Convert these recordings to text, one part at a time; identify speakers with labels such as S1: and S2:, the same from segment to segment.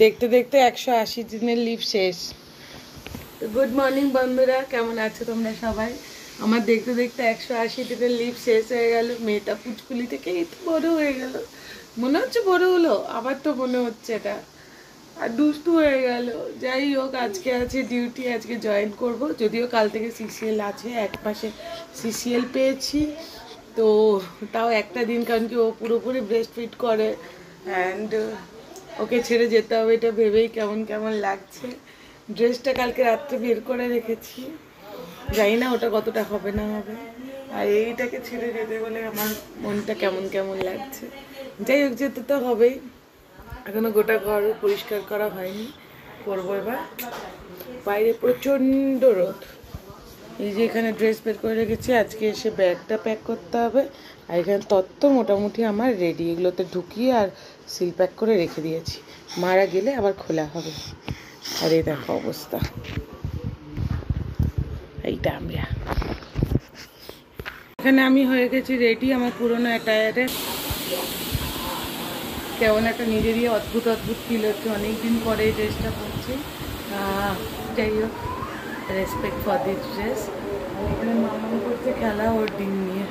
S1: দেখতে দেখতে 180 দিনের লিভ শেষ। গুড মর্নিং বন্ধুরা, কেমন আছো তোমরা সবাই? আমার দেখতে দেখতে 180 দিনের লিভ শেষ হয়ে গেল। মেয়েটা পুচকুলি থেকে এই তো বড় হয়ে গেল, মনে হচ্ছে বড় হলো, আবার তো মনে হচ্ছে এটা আর দুষ্টু হয়ে গেল। যাই হোক, আজকে আছে ডিউটি, আজকে জয়েন করব। যদিও কাল থেকে সিসিএল আছে, এক পাশে সিসিএল পেয়েছি, তো তাও একটা দিন, কারণ কি ও পুরোপুরি ব্রেস্ট ফিড করে অ্যান্ড ওকে ছেড়ে যেতে হবে, এটা ভেবেই কেমন কেমন লাগছে। ড্রেসটা কালকে রাত্রে বের করে রেখেছি, জানি না ওটা কতটা হবে না হবে, আর এইটাকে ছেড়ে যেতে বলে আমার মনটা কেমন কেমন লাগছে। যাই হোক, যেতে তো হবেই। এখনো গোটা ঘর পরিষ্কার করা হয়নি, করবো এবার। বাইরে প্রচণ্ড রোদ। এই যে এখানে ড্রেস বের করে রেখেছি, আজকে এসে ব্যাগটা প্যাক করতে হবে। আর এখানে তত্ত্ব মোটামুটি আমার রেডি, এগুলোতে ঢুকিয়ে আর সিল প্যাক করে রেখে দিয়েছি, মারা গেলে আবার খোলা হবে। আর এই দেখো অবস্থা, এইটা আমরা এখানে আমি হয়ে গেছি রেডি আমার পুরোনো অ্যাটায়ারে। কেমন একটা নিজেরই অদ্ভুত অদ্ভুত ফিল হচ্ছে, অনেকদিন পরে এই ড্রেসটা পরছি। যাই হোক, রেসপেক্ট ফর দিস ড্রেস। এখানে মামা করছে খেলা ওর ডিম নিয়ে।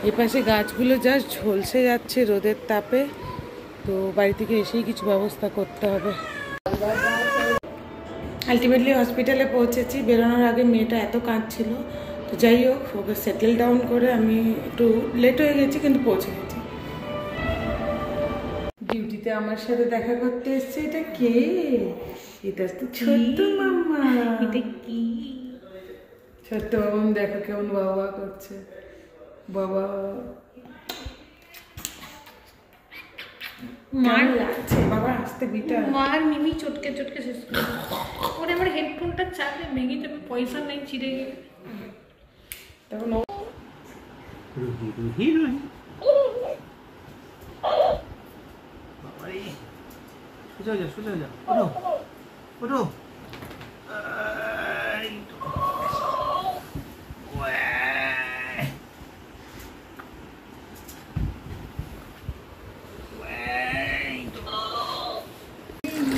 S1: এ পাশে গাছগুলো জাস্ট ঝলসে যাচ্ছে রোদের তাপে, তো বাড়ি থেকে এসেই কিছু ব্যবস্থা করতে হবে। আলটিমেটলি হসপিটালে পৌঁছেছি। বেরোনোর আগে মেয়েটা এত কাঁদছিল, তো যাই হোক ওকে সেটেল ডাউন করে আমি একটু লেট হয়ে গেছি, কিন্তু পৌঁছে গেছি। ডিউটিতে আমার সাথে দেখা করতে এসছে। এটা কে? এটা তো ছোট্ট মামা। এটা কি? ছোট্ট মামা দেখো কেমন বাবা করছে। বাবা মার লাগছে, বাবা আসতে বিটা
S2: মার মিমি চটকে চটকে শেষ করে ওরে। আমার হেডফোনটা চাপলে ভেঙে যাবে, পয়সা নেই, ছিঁড়ে গেলে
S1: তখন ও
S3: রুহি রুহি রুহি বাবারে, সোজা যা সোজা যা, ওঠো ওঠো।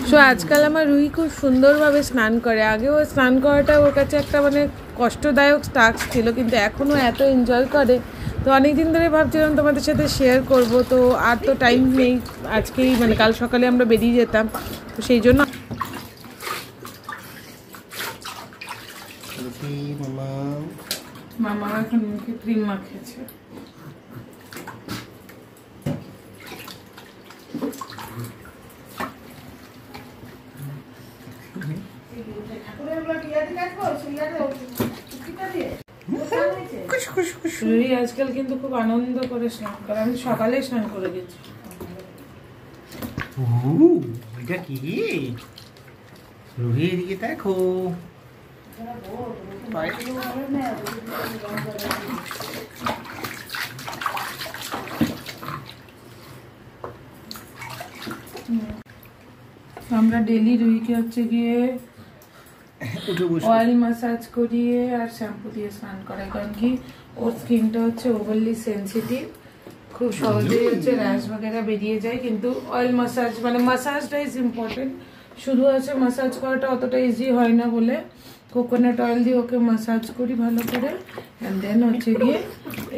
S1: সো আজকাল আমার রুহি খুব সুন্দরভাবে স্নান করে। আগেও স্নান করাটা ওর কাছে একটা মানে কষ্টদায়ক টাস্ক ছিল, কিন্তু এখনও এত এনজয় করে। তো অনেক দিন ধরে ভাবছিলাম তোমাদের সাথে শেয়ার করব, তো আর তো টাইম নেই। আজকেই মানে কাল সকালে আমরা বেরিয়ে যেতাম, তো সেই জন্য মামা এখন মুখে ক্রিম মাখিয়েছে। রুহি আজকাল কিন্তু খুব আনন্দ করে স্নান করে। আমি সকালে স্নান করে গেছি।
S3: এটা কি রুহি? এদিকে দেখো,
S1: আমরা ডেলি রুহিকে হচ্ছে গিয়ে অয়েল ম্যাসাজ করিয়ে আর শ্যাম্পু দিয়ে স্নান করাই, কারণ কি ওর স্কিনটা হচ্ছে ওভারলি সেন্সিটিভ, খুব সহজেই হচ্ছে র্যাশ বগেরা বেরিয়ে যায়। কিন্তু অয়েল ম্যাসাজ মানে মাসাজটা ইজ ইম্পর্টেন্ট, শুধু আছে ম্যাসাজ করাটা অতটা ইজি হয় না বলে কোকোনাট অয়েল দিয়ে ওকে ম্যাসাজ করি ভালো করে। অ্যান্ড দেন হচ্ছে গিয়ে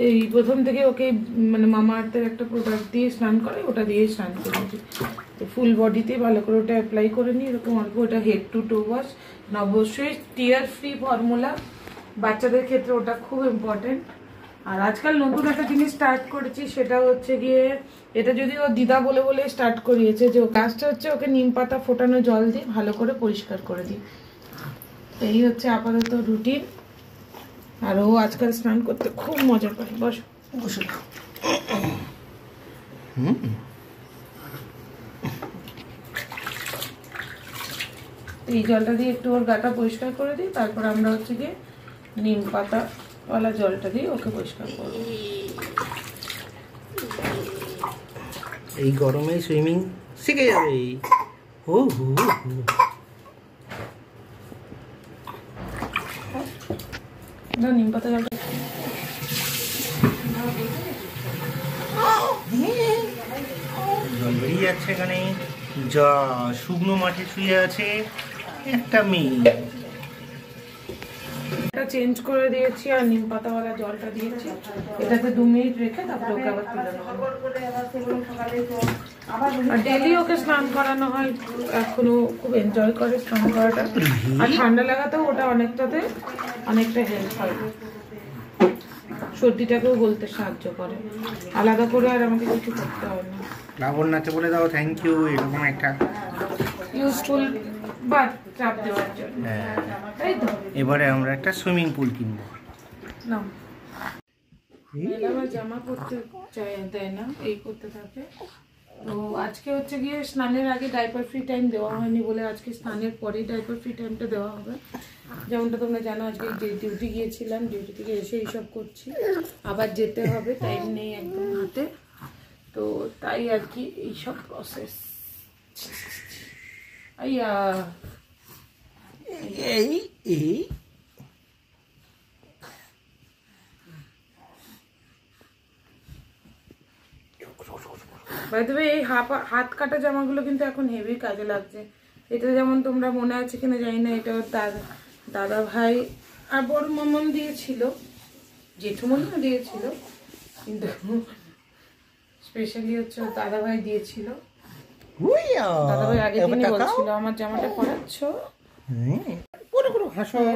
S1: এই প্রথম থেকে ওকে মানে মামা আর্থের একটা প্রোডাক্ট দিয়ে স্নান করে, ওটা দিয়ে স্নান করেছি। তো ফুল বডিতে ভালো করে ওটা অ্যাপ্লাই করে নিই এরকম অল্প। ওটা হেড টু টো ওয়াশ, অবশ্যই টিয়ার ফ্রি ফর্মুলা, বাচ্চাদের ক্ষেত্রে ওটা খুব ইম্পর্টেন্ট। আর আজকাল নতুন একটা জিনিস স্টার্ট করেছি, সেটা হচ্ছে গিয়ে এটা যদি ও দিদা বলে বলে স্টার্ট করিয়েছে, যে কাজটা হচ্ছে ওকে নিম পাতা ফোটানো জল দিয়ে ভালো করে পরিষ্কার করে দিই। এই হচ্ছে আপাতত রুটিন। আর ও আজকাল স্নান করতে খুব মজা পায়। বসো বসো। এই জলটা দিয়ে একটু ওর গাটা পরিষ্কার করে দিই, তারপর আমরা হচ্ছে গিয়ে নিম পাতাওয়ালা জলটা দিয়ে ওকে পরিষ্কার করবো।
S3: এই গরমে সুইমিং শিখে যাবে। ও হু
S1: নিম পাতা জলটা
S3: জল বেরিয়ে যাচ্ছে এখানে। যা শুকনো মাঠে শুয়ে আছে একটা মেয়ে।
S1: এটা চেঞ্জ করে দিয়েছি আর নিম পাতাওয়ালা জলটা দিয়েছি, এটাতে 2 মিনিট রেখে তারপরে ওকে আবার তুলে নেবো। আর ডেলি ওকে স্নান করানো হয়, এখনো খুব এনজয় করে স্নান করাটা। আর ঠান্ডা লাগাতেও ওটা অনেকটা হেল্প হয়, সর্দিটাকেও গলতে সাহায্য করে। আলাদা করে আর আমাকে কিছু করতে হয় না।
S3: লাবণ্যকে বলে দাও থ্যাংক ইউ এরকম একটা
S1: ইউজফুল বাট চাপ দেওয়ার জন্য, তাই তো।
S3: এবারে আমরা একটা সুইমিং পুল কিনবো।
S1: না ম্যাডামের জামা পরতে দেয় না, এই করতে থাকে। তো আজকে হচ্ছে গিয়ে স্নানের আগে ডাইপার ফ্রি টাইম দেওয়া হয়নি বলে আজকে স্নানের পরেই ডাইপার ফ্রি টাইমটা দেওয়া হবে। যেমনটা তোমরা জানো, আজকে ডিউটি গিয়েছিলাম, ডিউটি থেকে এসে এইসব করছি, আবার যেতে হবে, টাইম নেই একদম হাতে। তো তাই আর কি এইসব প্রসেস। আইয়া
S3: এই এই
S1: বাই দ্য ওয়ে, এই হাত কাটা জামাগুলো কিন্তু এখন হেভি কাজে লাগছে। এটা যেমন তোমরা মনে আছে কিনা জানি না, এটা দাদা ভাই আর বড় মামাম দিয়েছিল, জেঠুমনিও দিয়েছিল, কিন্তু স্পেশালি হচ্ছে দাদা ভাই দিয়েছিল। দাদা ভাই আগের দিনই বলছিল আমার জামাটা পরাচ্ছ,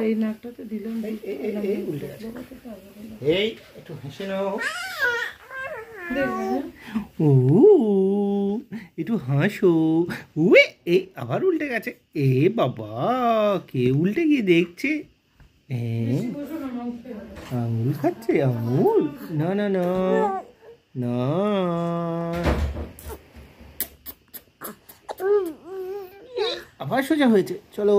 S1: এই নাকটাতে দিলাম।
S3: এই একটু হেসে নাও, ও একটু হাসো। উয়ে এই আবার উল্টে গেছে। এ বাবা, কে উল্টে গিয়ে দেখছে? আঙুল খাচ্ছে, আঙুল? না না না না, আবার সোজা হয়েছে। চলো,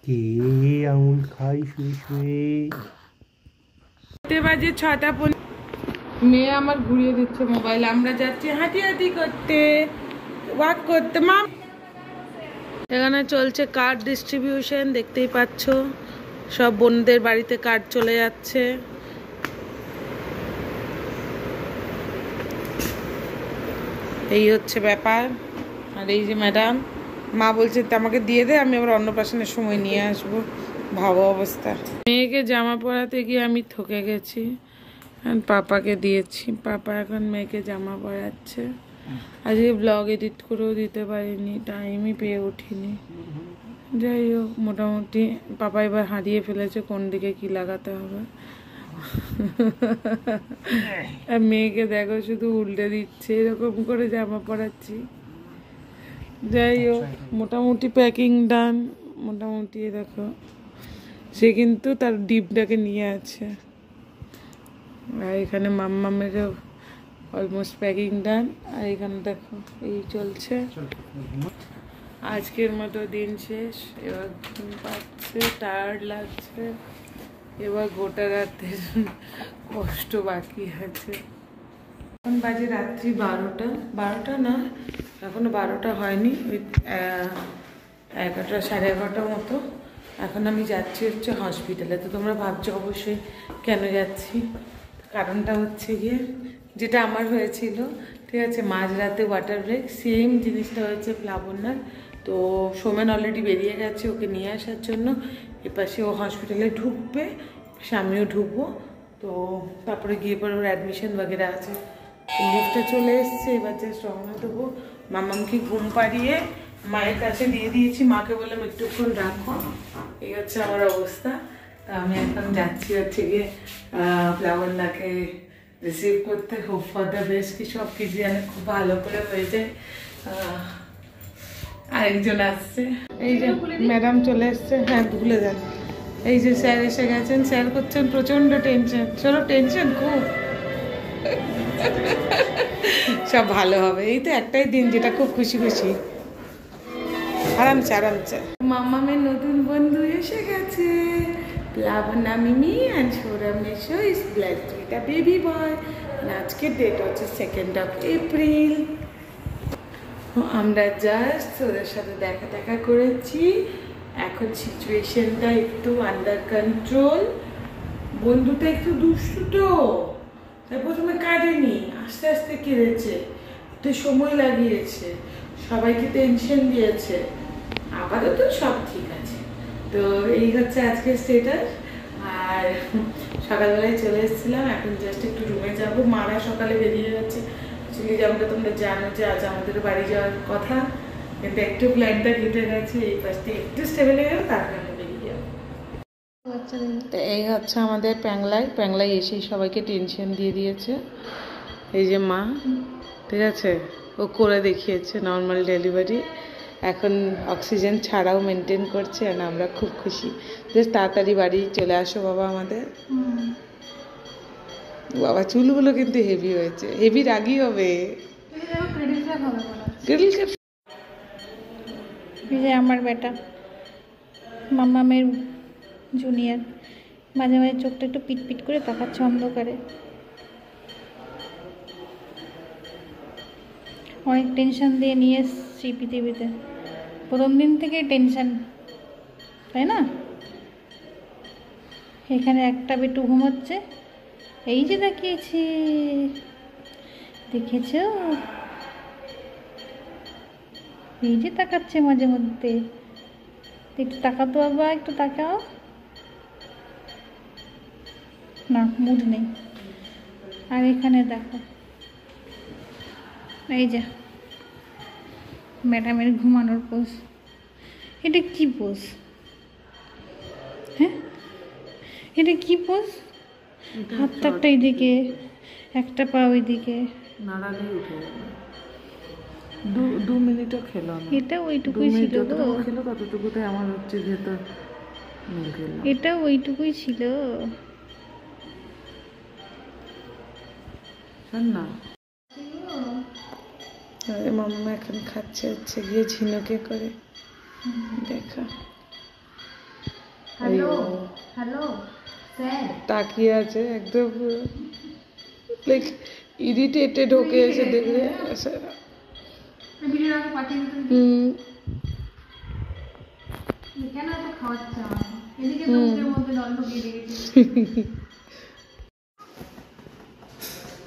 S3: কে আঙুল খাই শুয়ে শুয়ে?
S1: বাজে 6টা। মেয়ে আমার ঘুরিয়ে দিচ্ছে মোবাইল, আমরা যাচ্ছি হাঁটি করতে, ওয়াক করতে। মা এখানে চলছে কার্ড ডিস্ট্রিবিউশন, দেখতেই পাচ্ছ, সব বোনদের বাড়িতে কার্ড চলে যাচ্ছে। এই হচ্ছে ব্যাপার। আর এই যে ম্যাডাম, মা বলছে আমাকে দিয়ে দে, আমি আবার অন্নপ্রাশনের সময় নিয়ে আসবো। ভালো অবস্থা। মেয়েকে জামা পরাতে গিয়ে আমি ঠকে গেছি, পাপাকে দিয়েছি, পাপা এখন মেয়েকে জামা পরাচ্ছে। আজকে ব্লগ এডিট করেও দিতে পারিনি, টাইমই পেয়ে উঠিনি। যাই হোক, মোটামুটি পাপা এবার হারিয়ে ফেলেছে কোন দিকে কি লাগাতে হবে। আর মেয়েকে দেখো শুধু উল্টে দিচ্ছে, এরকম করে জামা পরাচ্ছি। যাই হোক, মোটামুটি প্যাকিং ডান। মোটামুটি দেখো, সে কিন্তু তার ডিপটাকে নিয়ে আছে। আর এখানে মাম্মামেরও অলমোস্ট প্যাকিং ডান। আর এখানে দেখো এই চলছে। আজকের মতো দিন শেষ, এবার ঘুম পাচ্ছে, টায়ার্ড লাগছে, এবার গোটা রাতের কষ্ট বাকি আছে। এখন বাজে রাত্রি 12টা না, এখনো 12টা হয়নি, ওই 11টা সাড়ে 11টার মতো। এখন আমি যাচ্ছি হচ্ছে হসপিটালে। তো তোমরা ভাবছো অবশ্যই কেন যাচ্ছি, কারণটা হচ্ছে গিয়ে যেটা আমার হয়েছিল, ঠিক আছে, মাঝরাতে ওয়াটার ব্রেক, সেম জিনিসটা হয়েছে প্লাবন্যার। তো সোমেন অলরেডি বেরিয়ে গেছে ওকে নিয়ে আসার জন্য, এপাশে ও হসপিটালে ঢুকবে, সামনেও ঢুকবো। তো তারপরে গিয়ে পরে ওর অ্যাডমিশন বগেরা আছে। লিফটে চলে এসছে, এবার জাস্ট রওনা দেবো। মামামকে ঘুম পাড়িয়ে মায়ের কাছে দিয়ে দিয়েছি, মাকে বললাম একটুক্ষণ রাখো। এই হচ্ছে আমার অবস্থা। তা আমি এখন যাচ্ছি হচ্ছে গিয়ে প্লাবন্যাকে রিসিভ করতে। হোপ ফর দ্য বেস্ট, কি সব কিছু যেন খুব ভালো করে হয়ে যায়। আরেকজন আসছে, এই যে ম্যাডাম চলে এসছে। হ্যাঁ, ভুলে যান। এই যে স্যার এসে গেছেন, স্যার করছেন প্রচন্ড টেনশন। চলো, টেনশন খুব, সব ভালো হবে। এই তো একটাই দিন যেটা খুব খুশি খুশি। আরামসে। মামামের নতুন বন্ধু এসে গেছে, প্লাবন্যা মিমি and Sourav Meesho is blessed with a baby বয়। আজকের ডেট হচ্ছে 2nd of April। আমরা জাস্ট ওদের সাথে দেখা করেছি। এখন সিচুয়েশনটা একটু আন্ডার কন্ট্রোল। বন্ধুটা একটু দুষ্টু, তো তাই প্রথমে কাঁদেনি, আস্তে আস্তে কেঁদেছে, একটু সময় লাগিয়েছে, সবাইকে টেনশন দিয়েছে। আপাতত সব ঠিক আছে। তো এই হচ্ছে আজকের স্টেটাস। আর সকালবেলায় চলে এসেছিলাম, এখন জাস্ট একটু রুমে যাব। মারা সকালে বেরিয়ে যাচ্ছে। অ্যাকচুয়ালি যেমনটা তোমরা জানো যে আজ আমাদের বাড়ি যাওয়ার কথা, কিন্তু একটু প্ল্যানটা কেটে গেছে। এই পাশে একটু স্টেবল হয়ে গেল, তারপরে আমরা বেরিয়ে যাবো। তো এই হচ্ছে আমাদের প্যাংলাই এসেই সবাইকে টেনশন দিয়ে দিয়েছে। এই যে মা, ঠিক আছে, ও করে দেখিয়েছে নর্মাল ডেলিভারি, এখন অক্সিজেন ছাড়াও মেনটেন করছে। আর আমরা খুব খুশি। জাস্ট তাড়াতাড়ি বাড়ি চলে আসো বাবা আমাদের। বাবা চুলগুলো কিন্তু হেভি হয়েছে, হেভি রাগি হবে।
S2: এই যে আমার বেটা মামামের জুনিয়র, মাঝে মাঝে চোখটা একটু পিটপিট করে তাকাচ্ছে অন্ধকারে। অনেক টেনশন দিয়ে নিয়ে এসছি পৃথিবীতে, প্রথম দিন থেকে টেনশন, তাই না? এখানে একটা বেটু ঘুমোচ্ছে, এই যে দেখিয়েছি, দেখেছ? এই যে তাকাচ্ছে মাঝে মধ্যে, একটু তাকাতো বাবা, একটু তাকাও না, মুড নেই। আর এখানে দেখো, এই যে ম্যাডামের ঘুমানোর পোজ। এটা কি পোজ? হ্যাঁ, এটা কি পোজ? হাতটা একটা এইদিকে, একটা পা ওইদিকে,
S1: নাড়ালেই উঠে যাবে। দু মিনিটও খেলো না।
S2: এটা ওইটুকুই ছিল তো,
S1: খেলো ততটুকুতে আমার হচ্ছে ভেতর নীল খেলাম।
S2: এটা ওইটুকুই ছিল।
S1: শোন না, মাম্মা এখন খাচ্ছে হচ্ছে গিয়ে ঝিনুকে করে। দেখা
S2: হ্যালো হ্যালো স্যার,
S1: তাকিয়ে আছে একদম, লাইক ইরিটেটেড ওকে এসে দেখলে।
S2: ভিডিওটা পাঠিয়ে দিতে। কেন এত খাওয়াচ্ছে আমাকে? এদিকে তো মুখের মধ্যে জল ঢুকিয়ে রেখেছি।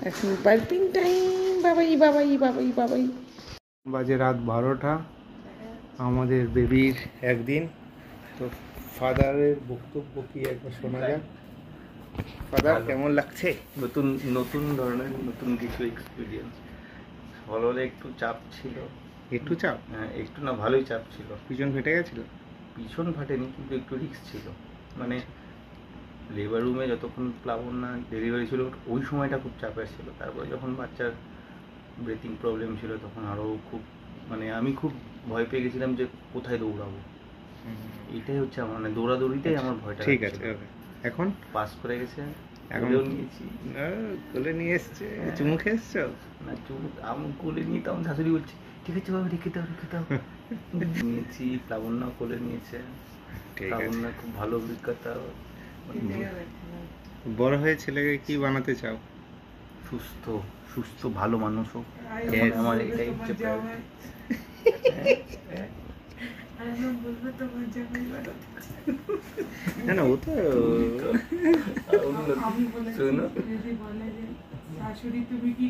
S1: এখন বার্পিং টাইম। বাবাই।
S3: বাজে রাত 12টা, আমাদের বেবির একদিন। তো ফাদারের বক্তব্য কি একবার শোনা যাক। ফাদার, কেমন লাগছে?
S4: নতুন নতুন ধরনের নতুন কিছু এক্সপিরিয়েন্স। সকালবেলা একটু চাপ ছিল,
S3: একটু চাপ?
S4: হ্যাঁ একটু না, ভালোই চাপ ছিল।
S3: পিছন ফেটে গেছিল?
S4: পিছন ফাটেনি, কিন্তু একটু রিস্ক ছিল। মানে লেবার রুমে যতক্ষণ প্লাবন না ডেলিভারি ছিল ওই সময়টা খুব চাপের ছিল। তারপরে যখন বাচ্চার ব্রিথিং প্রবলেম ছিল তখন আরও খুব, মানে আমি খুব ভয় পেয়ে গেছিলাম যে কোথায় দৌড়াবো। এটাই হচ্ছে আমার, মানে দৌড়াদৌড়িটাই আমার ভয়টা।
S3: ঠিক আছে, ওকে। এখন
S4: পাস করে গেছে,
S3: এখন
S4: কোলেও নিয়েছি।
S3: কোলে নিয়ে এসছে, চুমু খেয়ে এসছো?
S4: না আমি কোলে নিয়ে, তখন শাশুড়ি বলছি ঠিক আছে বাবা রেখে দাও নিয়েছি। প্লাবন্যা কোলে নিয়েছে।
S3: ঠিক আছে।
S4: প্লাবন্যা খুব ভালো অভিজ্ঞতা।
S3: বড় হয়ে ছেলেকে কি বানাতে চাও?
S4: সুস্থ সুস্থ ভালো মানুষ হোক,
S3: Yes.
S4: আমার এটাই হচ্ছে priority।
S3: না না, ও তো
S4: শোনো,
S1: শাশুড়ি তুমি কি